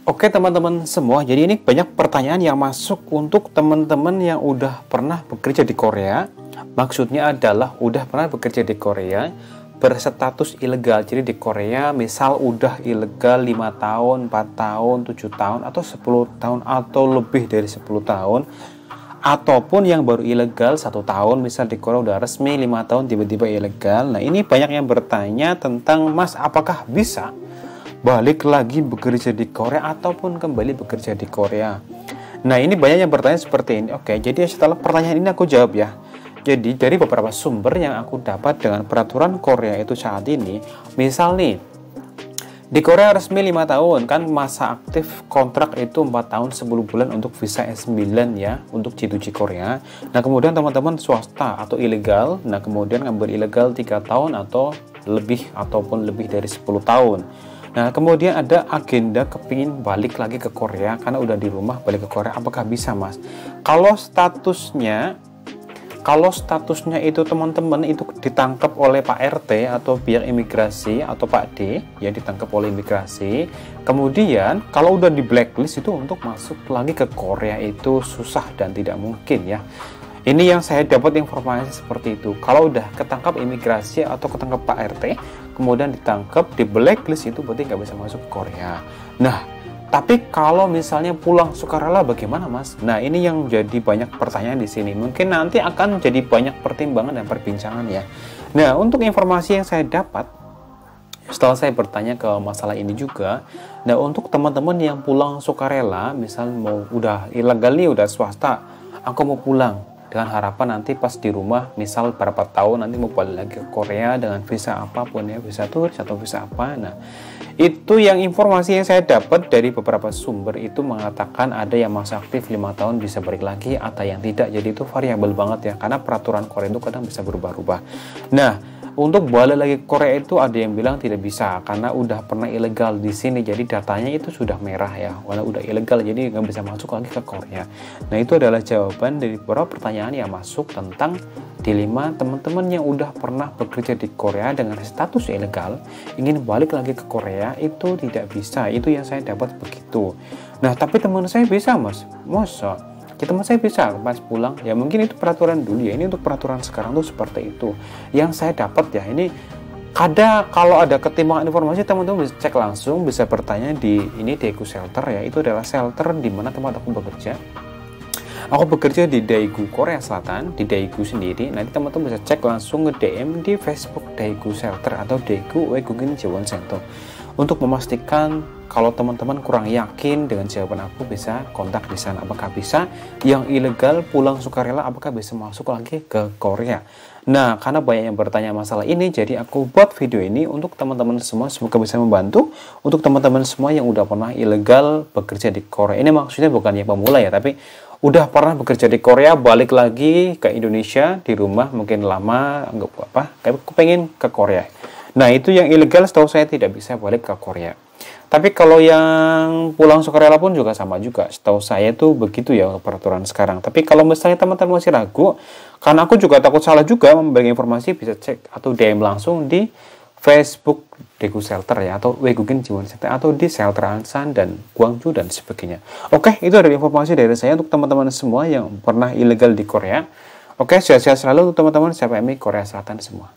Oke teman-teman semua, jadi ini banyak pertanyaan yang masuk untuk teman-teman yang udah pernah bekerja di Korea. Maksudnya adalah udah pernah bekerja di Korea berstatus ilegal. Jadi di Korea misal udah ilegal 5 tahun, 4 tahun, 7 tahun, atau 10 tahun, atau lebih dari 10 tahun. Ataupun yang baru ilegal 1 tahun, misal di Korea udah resmi 5 tahun tiba-tiba ilegal. Nah ini banyak yang bertanya tentang, Mas, apakah bisa balik lagi bekerja di Korea ataupun kembali bekerja di Korea? Nah ini banyak yang bertanya seperti ini. Oke, jadi setelah pertanyaan ini aku jawab ya. Jadi dari beberapa sumber yang aku dapat dengan peraturan Korea itu saat ini, misal nih di Korea resmi 5 tahun kan, masa aktif kontrak itu 4 tahun 10 bulan untuk visa S9 ya, untuk G2G Korea. Nah kemudian teman-teman swasta atau ilegal, nah kemudian ngambil ilegal 3 tahun atau lebih, ataupun lebih dari 10 tahun. Nah kemudian ada agenda kepingin balik lagi ke Korea karena udah di rumah, balik ke Korea, apakah bisa, Mas? Kalau statusnya itu teman-teman itu ditangkap oleh Pak RT atau pihak imigrasi atau Pak D ya, ditangkap oleh imigrasi, kemudian kalau udah di blacklist itu untuk masuk lagi ke Korea itu susah dan tidak mungkin ya. Ini yang saya dapat informasi seperti itu. Kalau udah ketangkap imigrasi atau ketangkap Pak RT, kemudian ditangkap di blacklist, itu berarti nggak bisa masuk ke Korea. Nah, tapi kalau misalnya pulang sukarela bagaimana, Mas? Nah, ini yang jadi banyak pertanyaan di sini. Mungkin nanti akan jadi banyak pertimbangan dan perbincangan ya. Nah, untuk informasi yang saya dapat setelah saya bertanya ke masalah ini juga, nah untuk teman-teman yang pulang sukarela, misal mau udah ilegal nih, udah swasta, aku mau pulang dengan harapan nanti pas di rumah misal berapa tahun nanti mau balik lagi ke Korea dengan visa apapun ya, visa turis atau visa apa. Nah itu yang informasi yang saya dapat dari beberapa sumber itu mengatakan ada yang masa aktif 5 tahun bisa balik lagi, atau yang tidak. Jadi itu variabel banget ya, karena peraturan Korea itu kadang bisa berubah-ubah. Nah untuk balik lagi ke Korea itu ada yang bilang tidak bisa karena udah pernah ilegal di sini, jadi datanya itu sudah merah ya, walau udah ilegal jadi nggak bisa masuk lagi ke Korea. Nah itu adalah jawaban dari beberapa pertanyaan yang masuk tentang dilema teman-teman yang udah pernah bekerja di Korea dengan status ilegal ingin balik lagi ke Korea itu tidak bisa. Itu yang saya dapat begitu. Nah tapi teman saya bisa, Mas, masa teman saya bisa pas pulang ya, mungkin itu peraturan dulu ya, ini untuk peraturan sekarang tuh seperti itu yang saya dapat ya. Ini kalau ada ketimpangan informasi, teman-teman bisa cek langsung, bisa bertanya di ini Daegu Shelter ya, itu adalah shelter di mana tempat aku bekerja. Aku bekerja di Daegu Korea Selatan, di Daegu sendiri. Nanti teman-teman bisa cek langsung nge DM di Facebook Daegu Shelter atau Daegu Waegugin Jiwon Center. Untuk memastikan kalau teman-teman kurang yakin dengan jawaban aku, bisa kontak di sana. Apakah bisa yang ilegal pulang sukarela, apakah bisa masuk lagi ke Korea? Nah, karena banyak yang bertanya masalah ini, jadi aku buat video ini untuk teman-teman semua. Semoga bisa membantu untuk teman-teman semua yang udah pernah ilegal bekerja di Korea. Ini maksudnya bukan yang pemula ya, tapi udah pernah bekerja di Korea, balik lagi ke Indonesia, di rumah mungkin lama, nggak apa, kayak aku pengen ke Korea. Nah itu yang ilegal setahu saya tidak bisa balik ke Korea. Tapi kalau yang pulang sukarela pun juga sama juga, setahu saya tuh begitu ya peraturan sekarang. Tapi kalau misalnya teman-teman masih ragu, karena aku juga takut salah juga membagi informasi, bisa cek atau DM langsung di Facebook Daegu Shelter ya, atau Waegugin Jiwon Center, atau di Shelter Ansan dan Gwangju dan sebagainya. Oke, itu adalah informasi dari saya untuk teman-teman semua yang pernah ilegal di Korea. Oke, sehat-sehat selalu untuk teman-teman CPMI Korea Selatan semua.